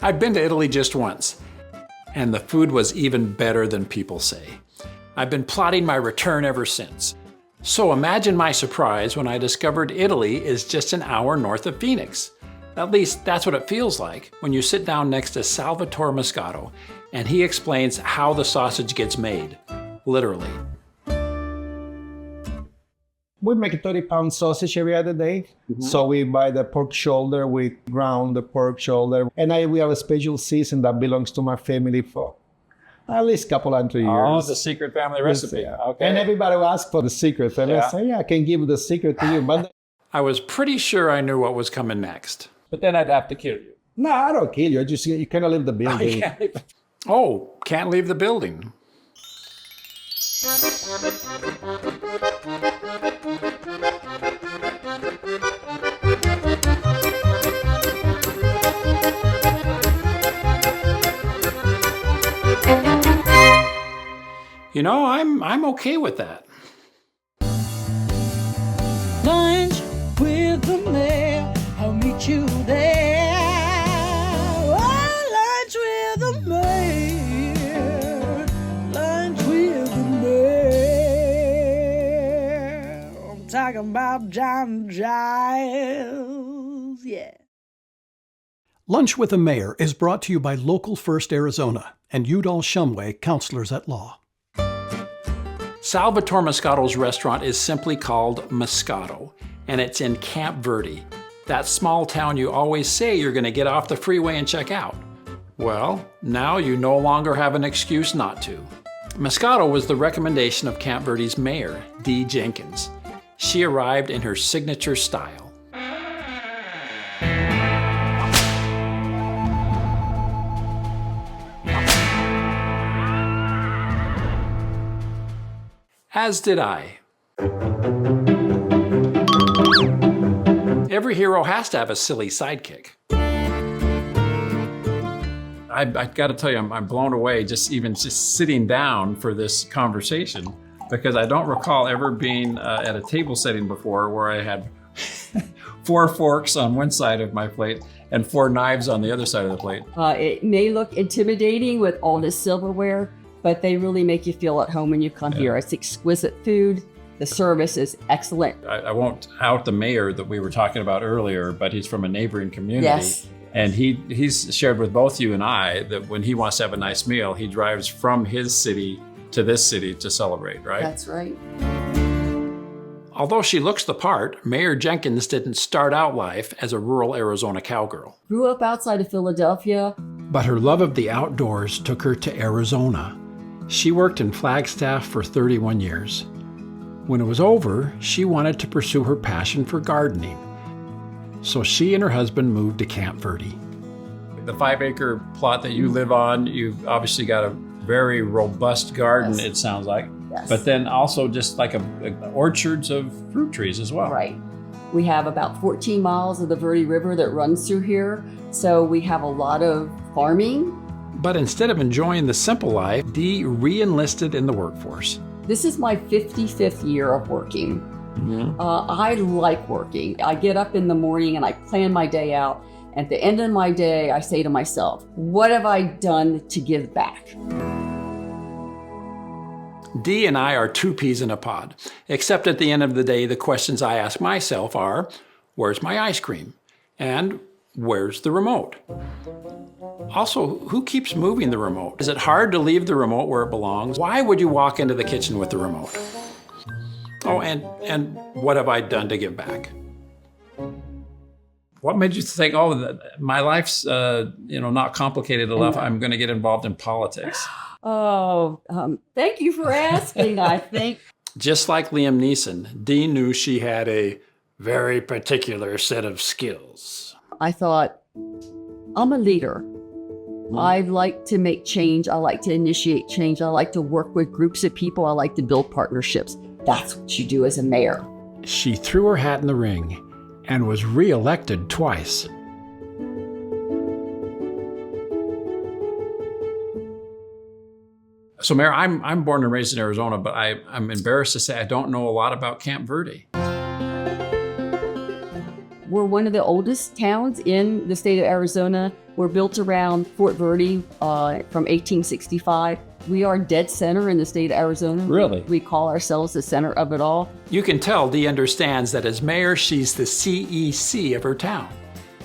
I've been to Italy just once, and the food was even better than people say. I've been plotting my return ever since. So imagine my surprise when I discovered Italy is just an hour north of Phoenix. At least that's what it feels like when you sit down next to Salvatore Moscato and he explains how the sausage gets made, literally. We make a 30-pound sausage every other day. So we buy the pork shoulder, we ground the pork shoulder, and we have a special season that belongs to my family for at least a couple hundred years. Oh, the secret family recipe. Yeah. Okay. And everybody will ask for the secret. And I say, yeah, I can give the secret to you. But I was pretty sure I knew what was coming next. But then I'd have to kill you. no, I don't kill you. You cannot leave the building. Can't leave the building. You know, I'm okay with that. Lunch with the mayor, I'll meet you there. Oh, lunch with the mayor, lunch with the mayor. I'm talking about John Giles, yeah. Lunch with the Mayor is brought to you by Local First Arizona and Udall Shumway Counselors at Law. Salvatore Moscato's restaurant is simply called Moscato, and it's in Camp Verde, that small town you always say you're going to get off the freeway and check out. Well, now you no longer have an excuse not to. Moscato was the recommendation of Camp Verde's mayor, Dee Jenkins. She arrived in her signature style. As did I. Every hero has to have a silly sidekick. I've got to tell you, I'm blown away just sitting down for this conversation, because I don't recall ever being at a table setting before where I had 4 forks on one side of my plate and 4 knives on the other side of the plate. It may look intimidating with all this silverware, but they really make you feel at home when you come here. It's exquisite food. The service is excellent. I won't out the mayor that we were talking about earlier, but he's from a neighboring community. Yes. And he's shared with both you and I that when he wants to have a nice meal, he drives from his city to this city to celebrate, right? That's right. Although she looks the part, Mayor Jenkins didn't start out life as a rural Arizona cowgirl. Grew up outside of Philadelphia. But her love of the outdoors took her to Arizona. She worked in Flagstaff for 31 years. When it was over, she wanted to pursue her passion for gardening. So she and her husband moved to Camp Verde. The 5-acre plot that you live on, you've obviously got a very robust garden, Yes. it sounds like. Yes. But then also just like orchards of fruit trees as well. Right. We have about 14 miles of the Verde River that runs through here. So we have a lot of farming. But instead of enjoying the simple life, Dee re-enlisted in the workforce. This is my 55th year of working. Mm-hmm. I like working. I get up in the morning and I plan my day out. At the end of my day, I say to myself, what have I done to give back? Dee and I are 2 peas in a pod, except at the end of the day, the questions I ask myself are, where's my ice cream? And where's the remote? Also, who keeps moving the remote? Is it hard to leave the remote where it belongs? Why would you walk into the kitchen with the remote? Oh, and what have I done to give back? What made you think, my life's not complicated enough, I'm going to get involved in politics? Oh, thank you for asking, I think. Just like Liam Neeson, Dee knew she had a very particular set of skills. I thought, I'm a leader. I like to make change. I like to initiate change. I like to work with groups of people. I like to build partnerships. That's what you do as a mayor. She threw her hat in the ring and was re-elected twice. So, Mayor, I'm born and raised in Arizona, but I'm embarrassed to say I don't know a lot about Camp Verde. We're one of the oldest towns in the state of Arizona. We're built around Fort Verde from 1865. We are dead center in the state of Arizona. Really? We call ourselves the center of it all. You can tell Dee understands that as mayor, she's the CEC of her town,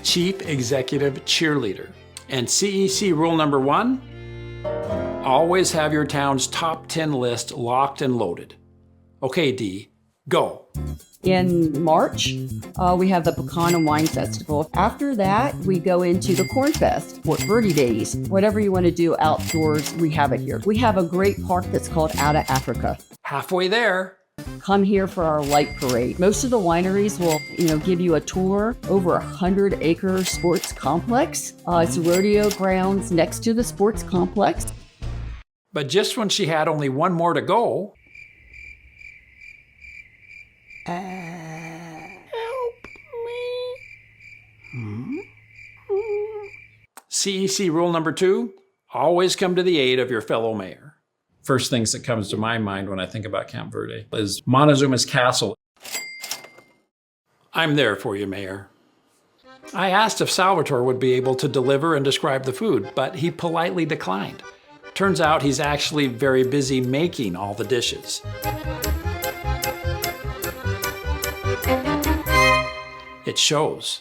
Chief Executive Cheerleader. And CEC rule number 1, always have your town's top 10 list locked and loaded. Okay, Dee, go. In March, we have the Pecan and Wine Festival. After that, we go into the Corn Fest, Fort Verde Days. Whatever you want to do outdoors, we have it here. We have a great park that's called Out of Africa. Halfway there. Come here for our light parade. Most of the wineries will, give you a tour over 100-acre sports complex. It's rodeo grounds next to the sports complex. But just when she had only one more to go, CEC rule number 2, always come to the aid of your fellow mayor. First things that comes to my mind when I think about Camp Verde is Montezuma's Castle. I'm there for you, Mayor. I asked if Salvatore would be able to deliver and describe the food, but he politely declined. Turns out he's actually very busy making all the dishes. It shows.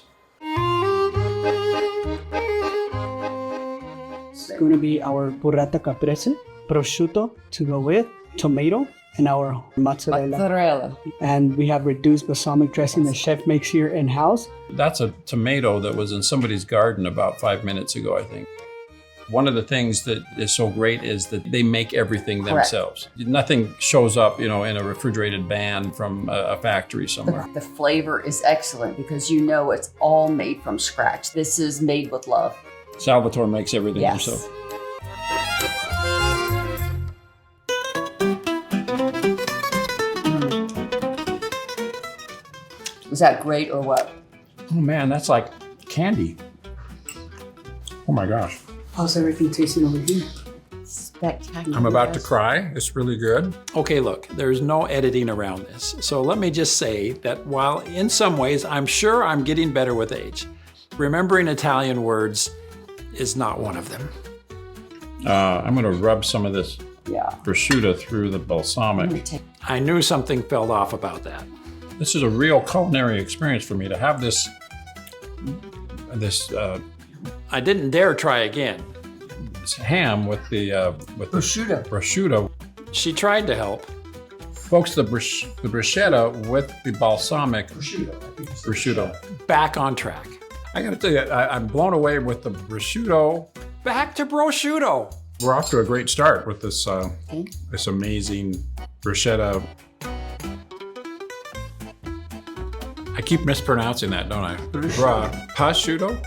It's going to be our burrata caprese, prosciutto to go with, tomato, and our mozzarella. And we have reduced balsamic dressing that chef makes here in-house. That's a tomato that was in somebody's garden about 5 minutes ago, I think. One of the things that is so great is that they make everything themselves. Nothing shows up, in a refrigerated ban from a factory somewhere. The flavor is excellent because it's all made from scratch. This is made with love. Salvatore makes everything himself. Was that great or what? Oh man, that's like candy. Oh my gosh. How's everything tasting over here? Spectacular. I'm about to cry. It's really good. Okay, look, there's no editing around this. So let me just say that while in some ways I'm sure I'm getting better with age, remembering Italian words is not one of them. I'm gonna rub some of this prosciutto through the balsamic. I knew something felt off about that. This is a real culinary experience for me to have this. I didn't dare try again. This ham with the prosciutto. She tried to help. Folks, the bruschetta with the balsamic prosciutto. Back on track. I gotta tell you, I'm blown away with the prosciutto. Back to prosciutto. We're off to a great start with this this amazing bruschetta. I keep mispronouncing that, don't I? Prosciutto?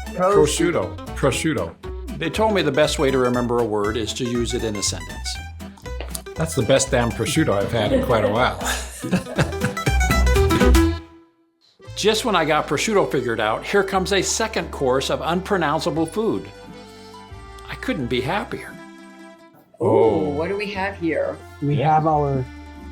Prosciutto. They told me the best way to remember a word is to use it in a sentence. That's the best damn prosciutto I've had in quite a while. Just when I got prosciutto figured out, here comes a second course of unpronounceable food. I couldn't be happier. Oh, what do we have here? We have our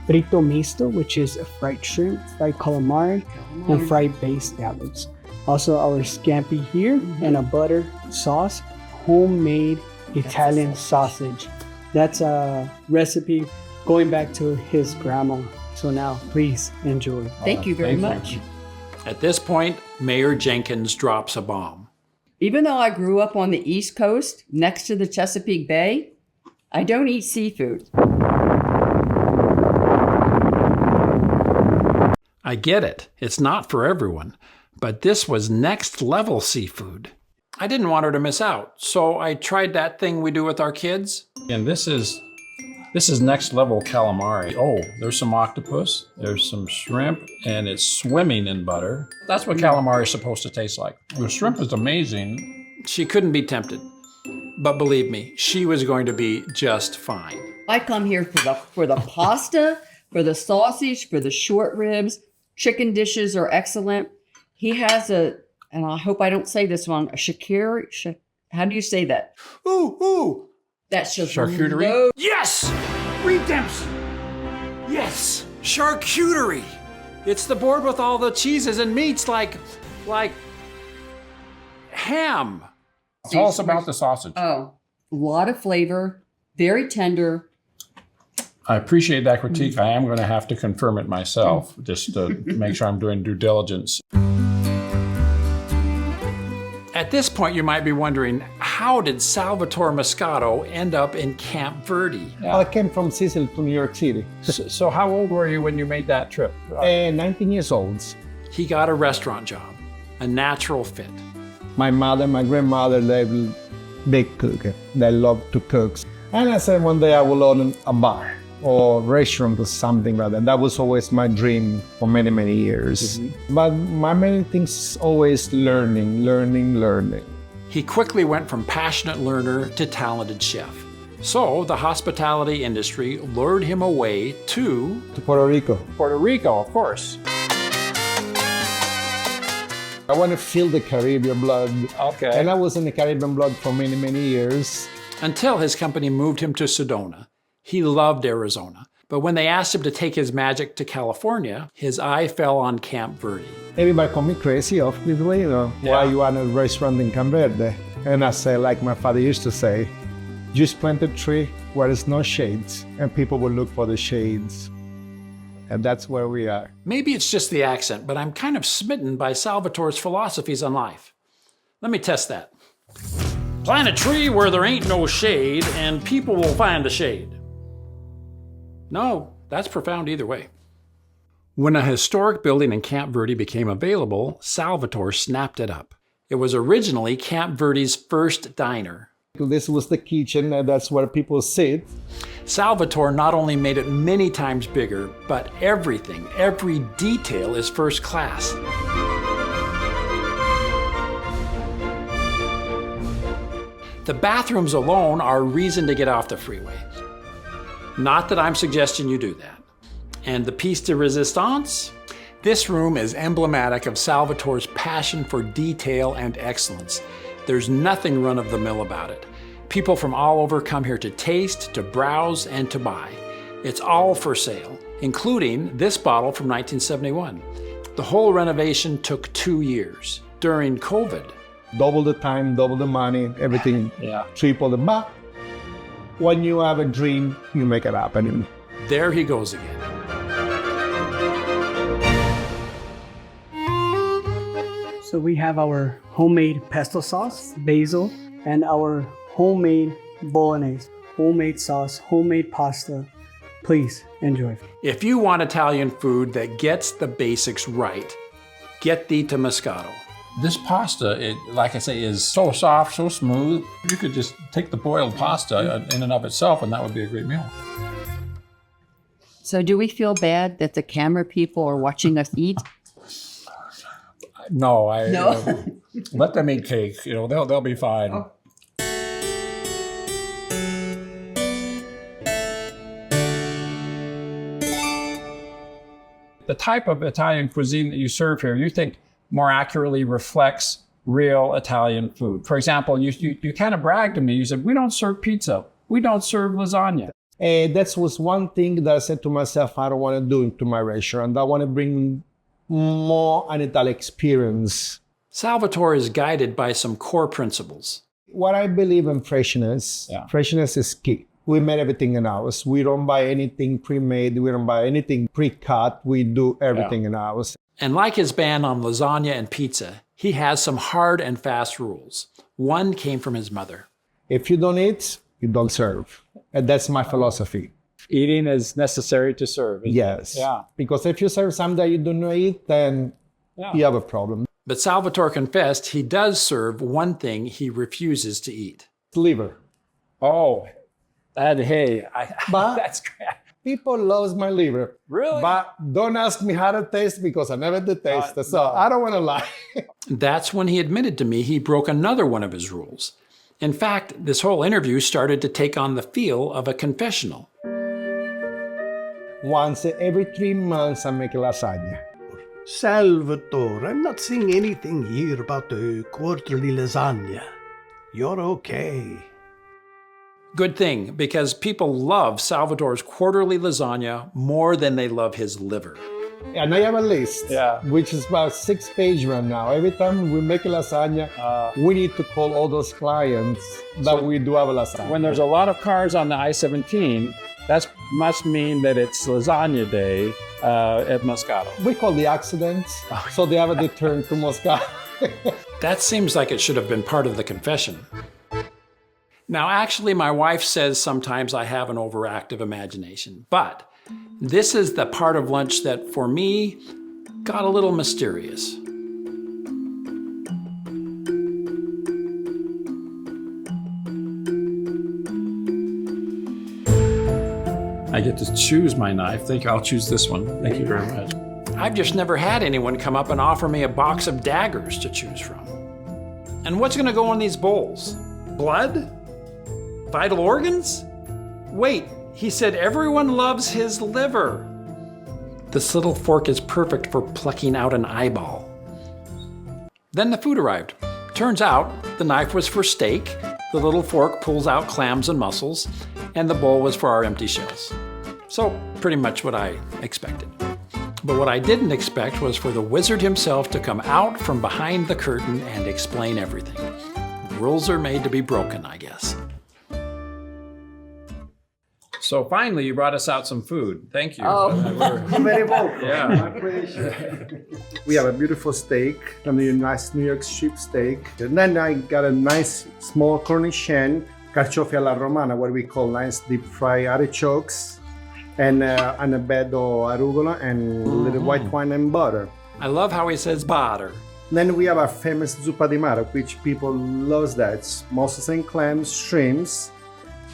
frito misto, which is a fried shrimp, fried calamari, and fried bass scallops. Also our scampi here and a butter sauce, homemade Italian sausage. That's a recipe going back to his grandma. So now, please enjoy. Thank you very much. At this point, Mayor Jenkins drops a bomb. Even though I grew up on the East Coast, next to the Chesapeake Bay, I don't eat seafood. I get it. It's not for everyone. But this was next level seafood. I didn't want her to miss out, so I tried that thing we do with our kids. And this is next level calamari. Oh, there's some octopus, there's some shrimp, and it's swimming in butter. That's what calamari is supposed to taste like. The shrimp is amazing. She couldn't be tempted. But believe me, she was going to be just fine. I come here for the pasta, for the sausage, for the short ribs. Chicken dishes are excellent. He has and I hope I don't say this wrong, a charcuterie. How do you say that? Ooh. That's just charcuterie. Yes! Redemption! Yes! Charcuterie! It's the board with all the cheeses and meats like ham. Tell us about the sausage. Oh, a lot of flavor, very tender. I appreciate that critique. I am going to have to confirm it myself, just to make sure I'm doing due diligence. At this point, you might be wondering, how did Salvatore Moscato end up in Camp Verde? I came from Sicily to New York City. So how old were you when you made that trip? 19 years old. He got a restaurant job, a natural fit. My mother, my grandmother, they were big cook. They love to cook. And I said one day I will own a bar or restaurant or something like that. That was always my dream for many, many years. But my main thing is always learning. He quickly went from passionate learner to talented chef. So the hospitality industry lured him away to Puerto Rico. Puerto Rico, of course. I want to feel the Caribbean blood. Okay. And I was in the Caribbean blood for many, many years. until his company moved him to Sedona. He loved Arizona, but when they asked him to take his magic to California, his eye fell on Camp Verde. Everybody called me crazy, obviously, why you want a restaurant in Camp Verde? And I say, like my father used to say, just plant a tree where there's no shades, and people will look for the shades. And that's where we are. Maybe it's just the accent, but I'm kind of smitten by Salvatore's philosophies on life. Let me test that. Plant a tree where there ain't no shade, and people will find a shade. No, that's profound either way. When a historic building in Camp Verde became available, Salvatore snapped it up. It was originally Camp Verde's first diner. This was the kitchen, and that's where people sit. Salvatore not only made it many times bigger, but everything, every detail is first class. The bathrooms alone are a reason to get off the freeway. Not that I'm suggesting you do that. And the piece de resistance? This room is emblematic of Salvatore's passion for detail and excellence. There's nothing run-of-the-mill about it. People from all over come here to taste, to browse, and to buy. It's all for sale, including this bottle from 1971. The whole renovation took 2 years. During COVID, Double the time, double the money, everything, triple the back. When you have a dream, you make it happen. there he goes again. So we have our homemade pesto sauce, basil, and our homemade bolognese, homemade sauce, homemade pasta. Please enjoy. If you want Italian food that gets the basics right, get thee to Moscato. This pasta, like I say, is so soft, so smooth. You could just take the boiled pasta in and of itself, and that would be a great meal. So do we feel bad that the camera people are watching us eat? No, No. Let them eat cake. You know, they'll be fine. Oh. The type of Italian cuisine that you serve here, you think more accurately reflects real Italian food. For example, you kind of bragged to me. You said, we don't serve pizza. We don't serve lasagna. And that was one thing that I said to myself, I don't want to do into my restaurant. I want to bring more an Italian experience. Salvatore is guided by some core principles. What I believe in freshness, freshness is key. We made everything in house. We don't buy anything pre-made. We don't buy anything pre-cut. We do everything in house. And like his ban on lasagna and pizza, he has some hard and fast rules. One came from his mother. If you don't eat, you don't serve. And that's my philosophy. Eating is necessary to serve. Yes. Yeah. Because if you serve something that you do not eat, then you have a problem. But Salvatore confessed he does serve one thing he refuses to eat. Liver. Oh, But that's great. people love my liver. Really? But don't ask me how to taste because I never did taste it. So I don't want to lie. That's when he admitted to me he broke another one of his rules. In fact, this whole interview started to take on the feel of a confessional. Once every 3 months, I make lasagna. Salvatore, I'm not seeing anything here about the quarterly lasagna. You're okay. Good thing, because people love Salvatore's quarterly lasagna more than they love his liver. And I have a list, Yeah. which is about 6 pages right now. Every time we make a lasagna, we need to call all those clients that we do have a lasagna. When there's a lot of cars on the I-17, that must mean that it's lasagna day at Moscato. We call the accidents, so they have a return to Moscato. That seems like it should have been part of the confession. Now, actually, my wife says sometimes I have an overactive imagination, but this is the part of lunch that, for me, got a little mysterious. I get to choose my knife. Thank you. I'll choose this one. Thank you very much. I've just never had anyone come up and offer me a box of daggers to choose from. And what's gonna go in these bowls? Blood? Vital organs? Wait, he said everyone loves his liver. This little fork is perfect for plucking out an eyeball. Then the food arrived. Turns out the knife was for steak, the little fork pulls out clams and mussels, and the bowl was for our empty shells. So pretty much what I expected. But what I didn't expect was for the wizard himself to come out from behind the curtain and explain everything. Rules are made to be broken, I guess. So finally, you brought us out some food. Thank you. Oh. Very welcome. Yeah. We have a beautiful steak, a nice New York strip steak. And then I got a nice small cornichon, carciofi alla romana, what we call nice deep fried artichokes, and a bed of arugula and a little white wine and butter. I love how he says butter. Then we have our famous zuppa di mare, which people love that. It's mussels and clams, shrimps,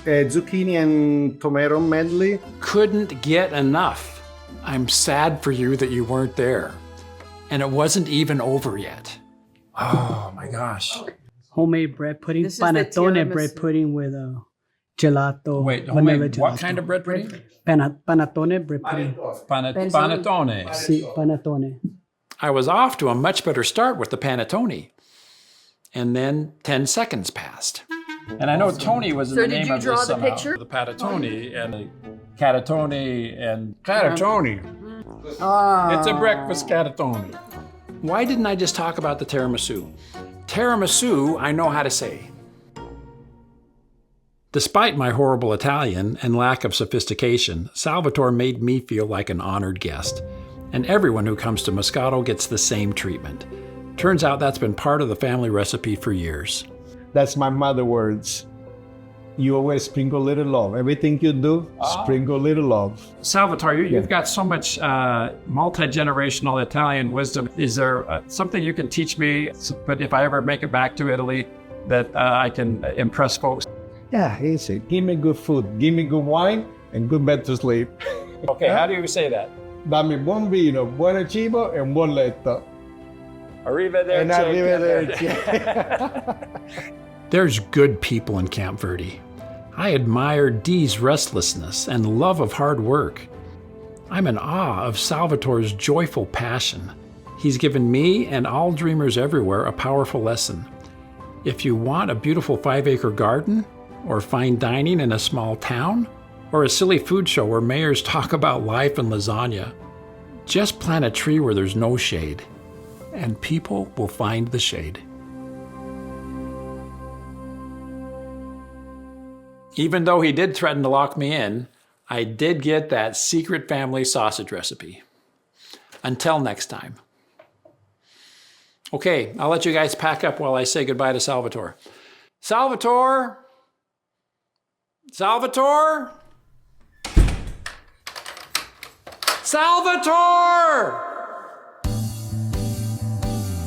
zucchini and tomato medley. Couldn't get enough. I'm sad for you that you weren't there. And it wasn't even over yet. Oh my gosh. Homemade bread pudding, This is the panettone tiramisu. bread pudding with gelato. Wait, vanilla homemade, what gelato. kind of bread pudding? Panettone bread pudding. Panettone. Sì, panettone. I was off to a much better start with the panettone. And then 10 seconds passed. And I know Tony was in So the did name you of draw this the somehow. picture? The panettone and the catatone and catatone. It's a breakfast catatone. Why didn't I just talk about the tiramisu? Tiramisu, I know how to say. Despite my horrible Italian and lack of sophistication, Salvatore made me feel like an honored guest. And everyone who comes to Moscato gets the same treatment. Turns out that's been part of the family recipe for years. That's my mother words. You always sprinkle a little love. Everything you do, sprinkle a little love. Salvatore, you've got so much multi-generational Italian wisdom. Is there something you can teach me, but if I ever make it back to Italy, that I can impress folks? Yeah, easy. Give me good food, give me good wine, and good bed to sleep. Okay, how do you say that? Dammi buon vino, buon cibo, e un buon letto. Arrivederci. And arrivederci. There's good people in Camp Verde. I admire Dee's restlessness and love of hard work. I'm in awe of Salvatore's joyful passion. He's given me and all dreamers everywhere a powerful lesson. If you want a beautiful 5-acre garden, or fine dining in a small town, or a silly food show where mayors talk about life and lasagna, just plant a tree where there's no shade, and people will find the shade. Even though he did threaten to lock me in, I did get that secret family sausage recipe. Until next time. Okay, I'll let you guys pack up while I say goodbye to Salvatore. Salvatore! Salvatore! Salvatore!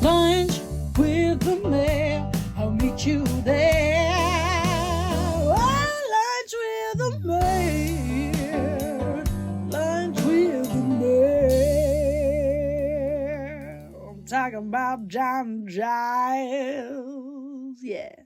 Lunch with the mayor, I'll meet you there. Oh, lunch with the mayor, lunch with the mayor. I'm talking about John Giles, yeah.